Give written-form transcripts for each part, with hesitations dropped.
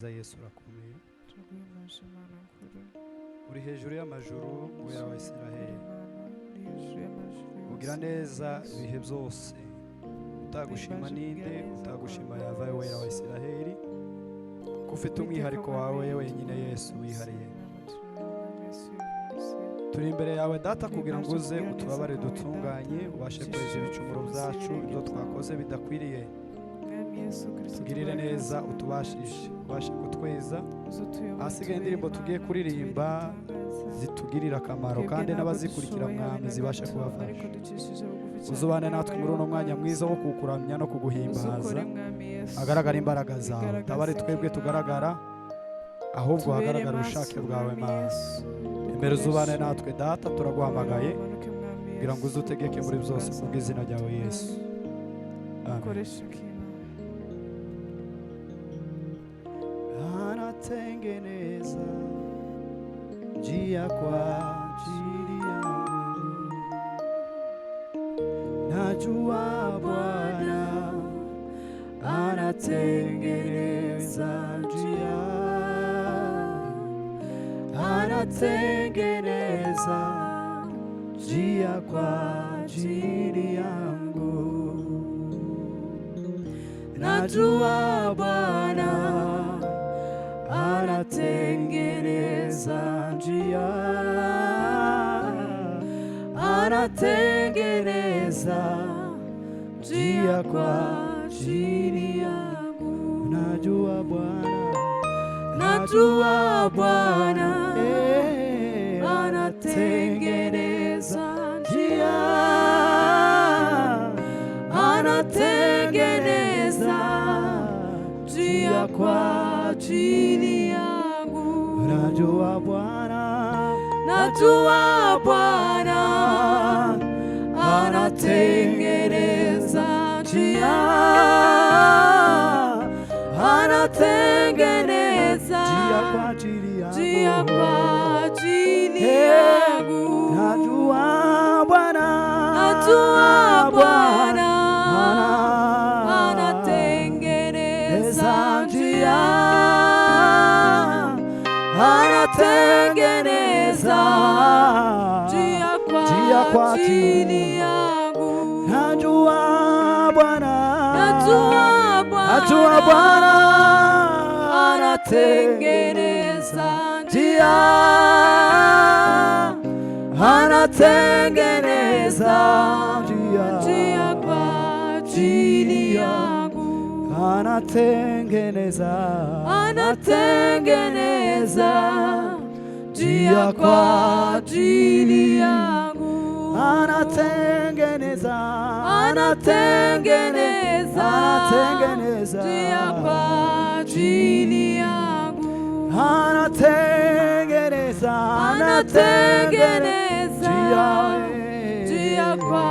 Yesu urakomeye uri hejuru y'amajuru wera wa Isiraheli ugira neza ibihe byose utagushima ninde utagushima yavaye wera wa Isiraheli ko ufite umwihariko wawe wenyine Yesu wihariye turi imbere yawe data kugira ngo uze utubabare dutunganye ubashe kweza ibicumuro byacu ibyo twakoze bidakwiriye tugirire neza utubashishe ubashe kutweza ahasigaye indirimbo tugiye kuririmba zitugirira akamaro kandi n'abazikurikira mwami zibashe kubafasha uzubane natwe muri uno mwanya mwiza wo kukuramya no kuguhimbaza agaragara imbaraga zawe tabari twebwe tugaragara ahubwo hagaragara ubushake bwawe Mana imbere uzubane natwe data turaguhamagaye kugira ngo uze utegeke muri byose mu bw'izina ryawe Yesu amen. Anatengeneza njia kwa ajili yangu, najua Bwana anatengeneza njia, anatengeneza njia kwa ajili yangu, najua Bwana anatengeneza njia, anatengeneza njia kwa ajili yangu. Najua Bwana, najua Bwana anatengeneza njia, anatengeneza njia kwa ajili yangu. Najua Bwana, najua Bwana anatengeneza njia, anatengeneza njia kwa ajili yangu, njia kwa ajili yangu. Najua Bwana, najua Bwana anatengeneza njia, anatengeneza njia kwa ajili yangu. Najua Bwana, najua Bwana anatengeneza njia, anatengeneza njia kwa ajili yangu, anatengeneza, anatengeneza njia kwa ajili yangu, anatengeneza, anatengeneza, anatengeneza njia kwa ajili yangu, anatengeneza, anatengeneza njia kwa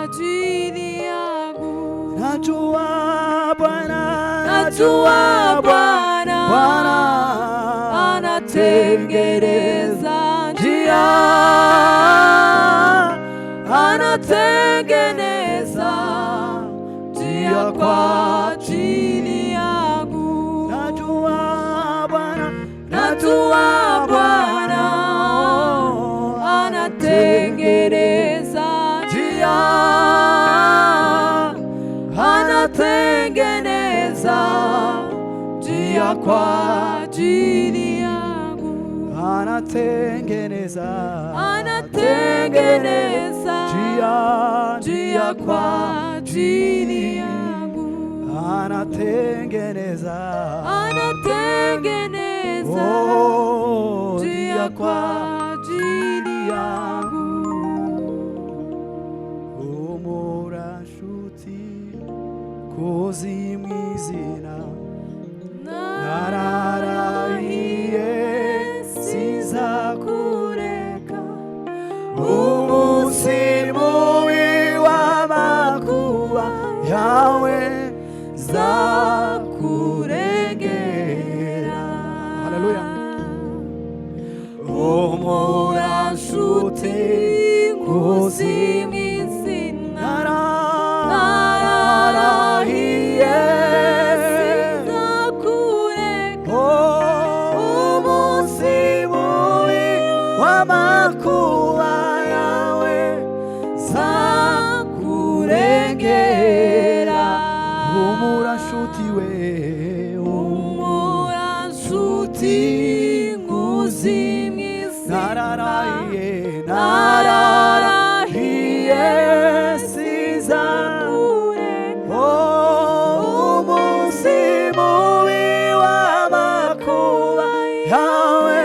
ajili yangu. Najua Bwana, najua Bwana anatengeneza njia, anatengeneza njia kwa ajili yangu. Najua Bwana, najua Bwana anatengeneza njia, anatengeneza njia kwa ajili yangu, anatengeneza, anatengeneza njia kwa ajili yangu, anatengeneza, anatengeneza njia kwa ajili yangu. Umurashuti kozi mwizina nararahiye sizakureka, umusimu w'amakuba yawe zakurengera. Haleluya. Umurashuti kozi mwizina nararahiye nshuti nkuzi mw'izina nararahiye sinzakureka umunsi mubi w'amakuba yawe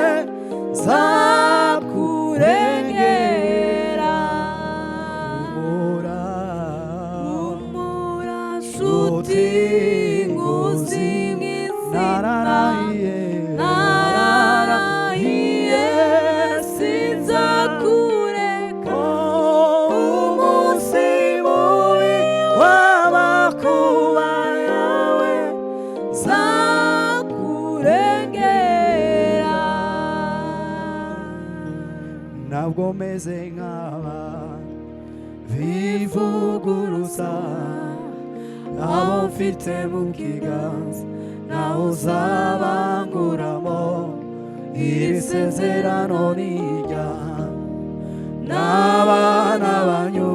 nzakurengera humura nshuti nkuzi mw'izina nararahiye sinzakureka umunsi mubi w'amakuba yawe nzakurengera ntabwo meze nk'aba bivuguruza abo mfite mu kiganza nawe uzabanguramo iri sezerano nijya n'abana banyu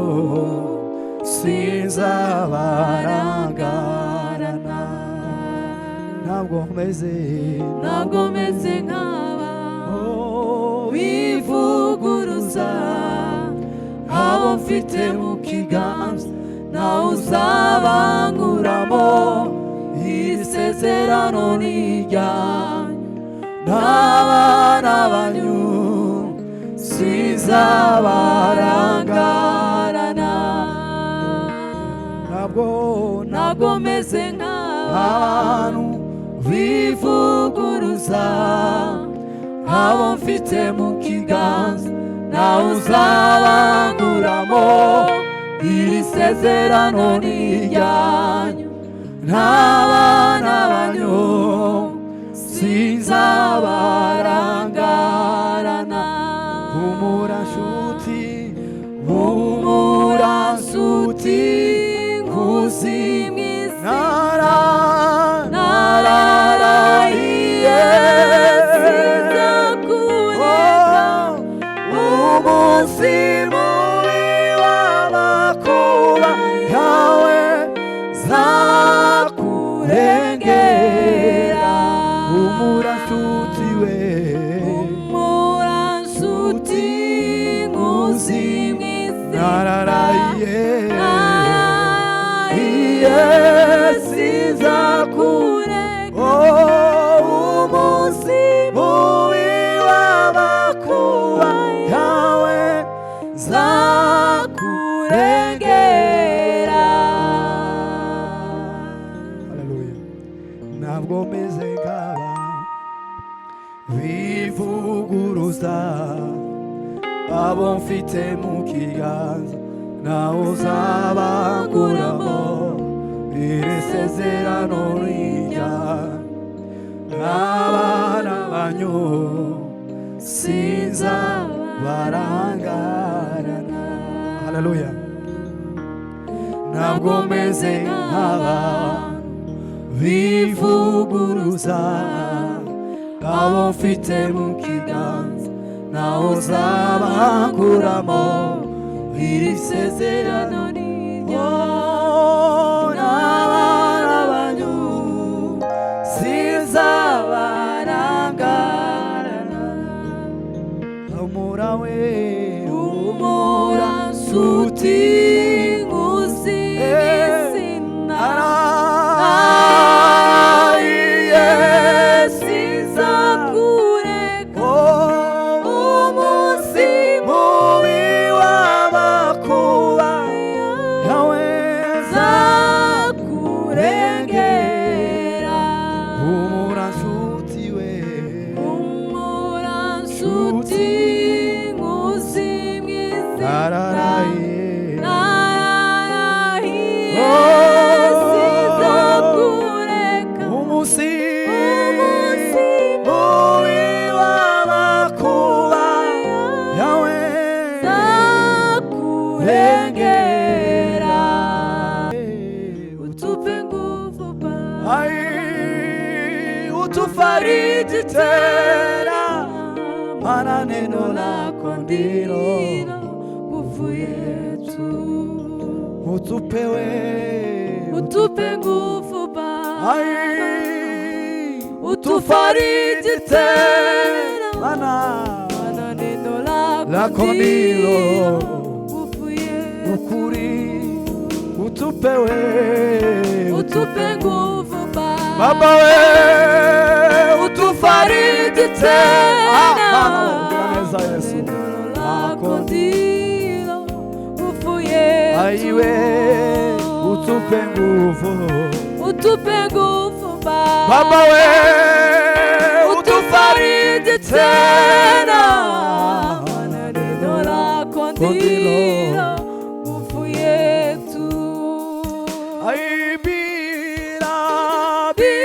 sinzabarangarana ntabwo meze nk'aba bivuguruza abo mfite mu kiganza nawe uzabanguramo iri sezerano nijyanyu n'abana banyu sinzabarangarana ntabwo meze nk'abantu bivuguruza abo mfite mu kiganza nawe uzabanguramo iri sezerano nijyanyu n'abana banyu sinzabarangarana humura nshuti nkuzi mw'izina nararahiye sinzakureka umunsi mubi w'amakuba yawe nzakurengera humura nshuti nkuzi mw'izina nararahiye sinzakureka umunsi mubi w'amakuba yawe nzakurengera haleluya ntabwo meze nk'aba bivuguruza abo mfite mu kiganza nawe uzabanguramo iri sezerano rijya n'abana banyu sinzabarangarana haleluya ntabwo meze nk'aba bivuguruza abo mfite mu kiganza nawe uzabanguramo iri sezerano nijya n'abana banyu sinzabarangarana humura nshuti nkuzi mw'izina nararahiye sinzakureka umunsi mubi w'amakuba yawe nzakurengera humura nshuti nkuzi mw'izina nararahiye sinzakureka umunsi mubi w'amakuba yawe nzakurengera utupe nguvu utufariji tena maana neno lako ndilo nguvu yetu utupe nguvu Baba utufariji tena, maana neno lako ndilo ukuri, utupe nguvu Baba, we utufariji tena, neno lako ndilo nguvu yetu. Aiwe utupe nguvu Baba, we utufariji tena, neno lako ndilo nguvu yetu. Bila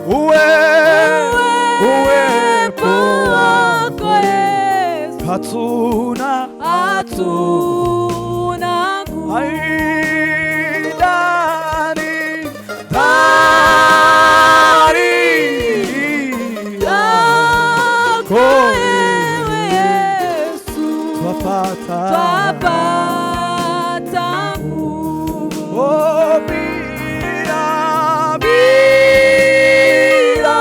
uwepo wako Yesu, hatuna nguvu. Twapata nguvu. Bila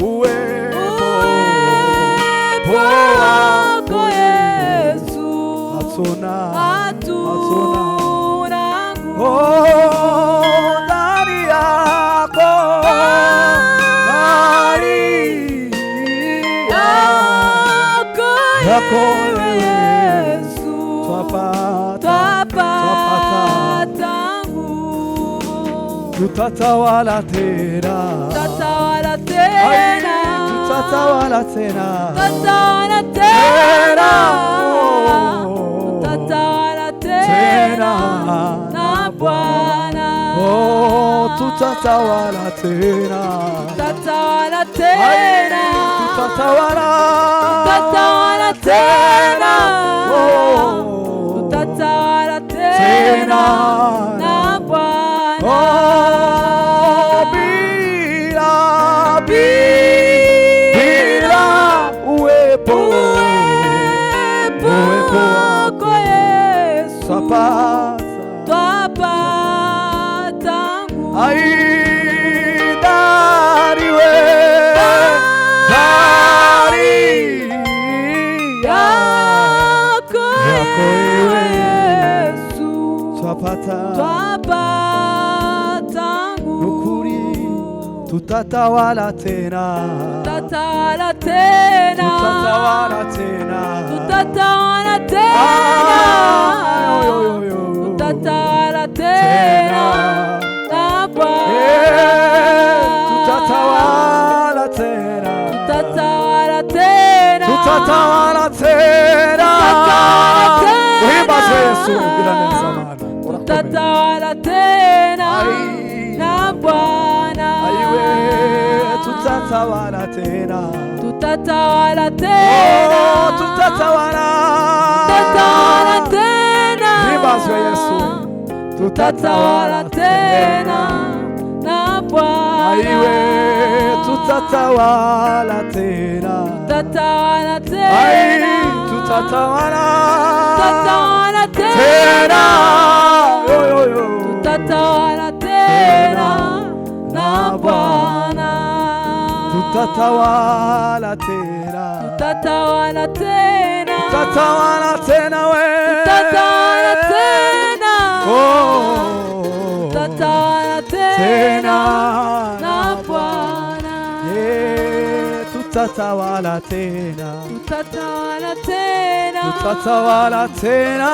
uwepo wako Yesu, hatuna nguvu. Ndani yako Yesu, twapata nguvu. Tutatawala tena, tutatawala tena na Bwana. Tutatawala tena na Bwana. Bila uwepo wako Yesu, twapata nguvu. Ndani yako Yesu, twapata nguvu. Tutatawala tena na Bwana. Tutatawala tena. Uimba Yesu bila zamani. Tutatawala tena na Bwana. Aiwe tutatawala tena. Uimba Yesu. Tutatawala tena na Bwana. Aiwe tutatawala tena. Tutatawala tena na Bwana. Tutatawala tena we. Tena na Bwana. Tutatawala tena tutatawala tena